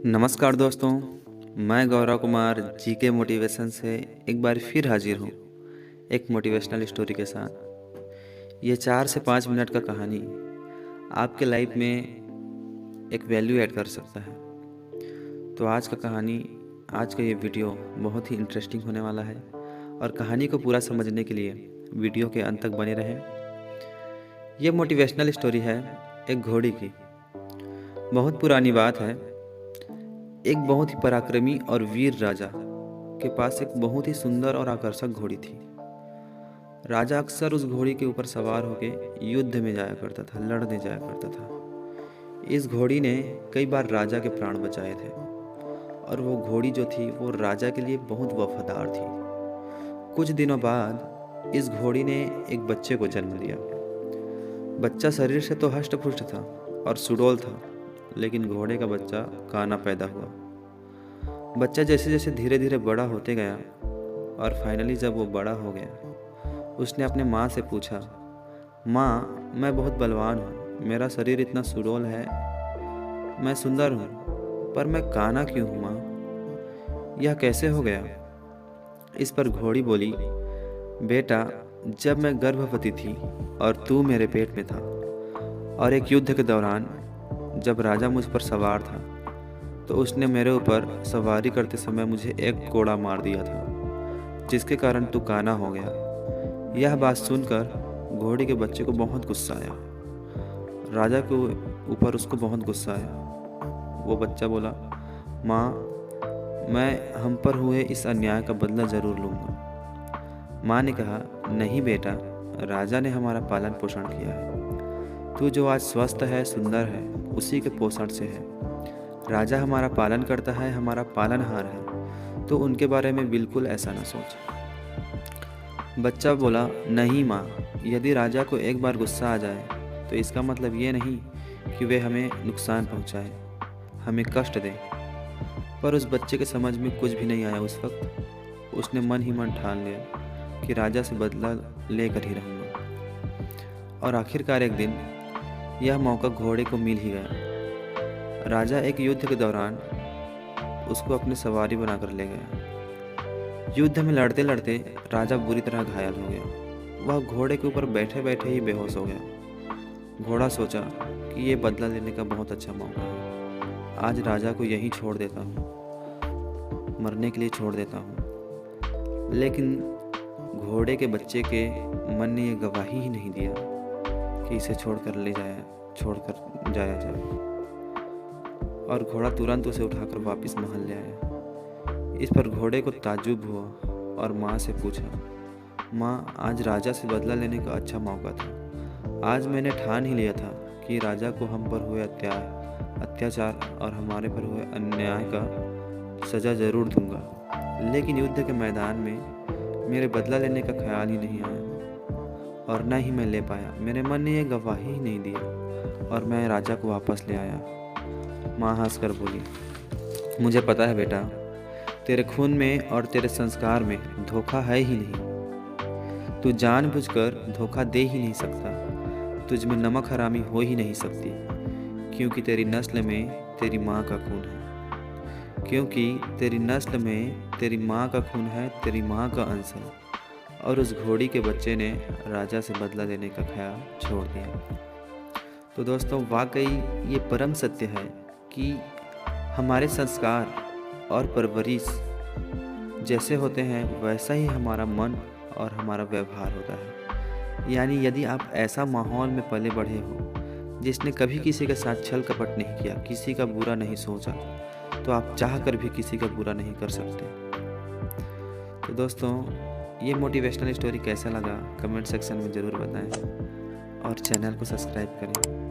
नमस्कार दोस्तों, मैं गौरव कुमार जीके मोटिवेशन से एक बार फिर हाजिर हूँ एक मोटिवेशनल स्टोरी के साथ। ये 4 से 5 मिनट का कहानी आपके लाइफ में एक वैल्यू ऐड कर सकता है। तो आज का ये वीडियो बहुत ही इंटरेस्टिंग होने वाला है और कहानी को पूरा समझने के लिए वीडियो के अंत तक बने रहें। ये मोटिवेशनल स्टोरी है एक घोड़ी की। बहुत पुरानी बात है। एक बहुत ही पराक्रमी और वीर राजा के पास एक बहुत ही सुंदर और आकर्षक घोड़ी थी। राजा अक्सर उस घोड़ी के ऊपर सवार होकर युद्ध में जाया करता था, लड़ने जाया करता था। इस घोड़ी ने कई बार राजा के प्राण बचाए थे और वो घोड़ी जो थी वो राजा के लिए बहुत वफादार थी। कुछ दिनों बाद इस घोड़ी ने एक बच्चे को जन्म दिया। बच्चा शरीर से तो हष्ट पुष्ट था और सुडौल था, लेकिन घोड़े का बच्चा काना पैदा हुआ। बच्चा जैसे जैसे धीरे धीरे बड़ा होते गया और फाइनली जब वो बड़ा हो गया, उसने अपने माँ से पूछा, माँ, मैं बहुत बलवान हूँ, मेरा शरीर इतना सुडौल है, मैं सुंदर हूँ, पर मैं काना क्यों हूँ माँ? यह कैसे हो गया? इस पर घोड़ी बोली, बेटा, जब मैं गर्भवती थी और तू मेरे पेट में था और एक युद्ध के दौरान जब राजा मुझ पर सवार था तो उसने मेरे ऊपर सवारी करते समय मुझे एक कोड़ा मार दिया था, जिसके कारण तू काना हो गया। यह बात सुनकर घोड़ी के बच्चे को बहुत गुस्सा आया। राजा के ऊपर उसको बहुत गुस्सा आया। वो बच्चा बोला, माँ, मैं हम पर हुए इस अन्याय का बदला ज़रूर लूँगा। माँ ने कहा, नहीं बेटा, राजा ने हमारा पालन पोषण किया है। तू जो आज स्वस्थ है, सुंदर है, उसी के पोषण से है। राजा हमारा पालन करता है, हमारा पालनहार है, तो उनके बारे में बिल्कुल ऐसा ना सोच। बच्चा बोला, नहीं माँ, यदि राजा को एक बार गुस्सा आ जाए तो इसका मतलब ये नहीं कि वे हमें नुकसान पहुँचाए, हमें कष्ट दे। पर उस बच्चे के समझ में कुछ भी नहीं आया। उस वक्त उसने मन ही मन ठान लिया कि राजा से बदला लेकर ही रहूँगा। और आखिरकार एक दिन यह मौका घोड़े को मिल ही गया। राजा एक युद्ध के दौरान उसको अपनी सवारी बनाकर ले गया। युद्ध में लड़ते लड़ते राजा बुरी तरह घायल हो गया। वह घोड़े के ऊपर बैठे बैठे ही बेहोश हो गया। घोड़ा सोचा कि ये बदला लेने का बहुत अच्छा मौका है। आज राजा को यहीं छोड़ देता हूँ, मरने के लिए छोड़ देता हूँ। लेकिन घोड़े के बच्चे के मन ने यह गवाही ही नहीं दिया कि इसे छोड़कर जाया जाए। और घोड़ा तुरंत उसे उठाकर वापस महल ले आया। इस पर घोड़े को ताज्जुब हुआ और माँ से पूछा, माँ, आज राजा से बदला लेने का अच्छा मौका था। आज मैंने ठान ही लिया था कि राजा को हम पर हुए अत्याचार और हमारे पर हुए अन्याय का सज़ा ज़रूर दूंगा। लेकिन युद्ध के मैदान में मेरे बदला लेने का ख्याल ही नहीं आया और न ही मैं ले पाया। मेरे मन ने यह गवाही ही नहीं दिया और मैं राजा को वापस ले आया। माँ हंसकर बोली, मुझे पता है बेटा, तेरे खून में और तेरे संस्कार में धोखा है ही नहीं। तू जानबूझकर धोखा दे ही नहीं सकता। तुझ में नमक हरामी हो ही नहीं सकती, क्योंकि तेरी नस्ल में तेरी माँ का खून है। तेरी माँ का अंश है। और उस घोड़ी के बच्चे ने राजा से बदला लेने का ख्याल छोड़ दिया। तो दोस्तों, वाकई ये परम सत्य है कि हमारे संस्कार और परवरिश जैसे होते हैं वैसा ही हमारा मन और हमारा व्यवहार होता है। यानी यदि आप ऐसा माहौल में पले बढ़े हो जिसने कभी किसी के साथ छल कपट नहीं किया, किसी का बुरा नहीं सोचा, तो आप चाह कर भी किसी का बुरा नहीं कर सकते। तो दोस्तों, ये मोटिवेशनल स्टोरी कैसा लगा कमेंट सेक्शन में ज़रूर बताएं और चैनल को सब्सक्राइब करें।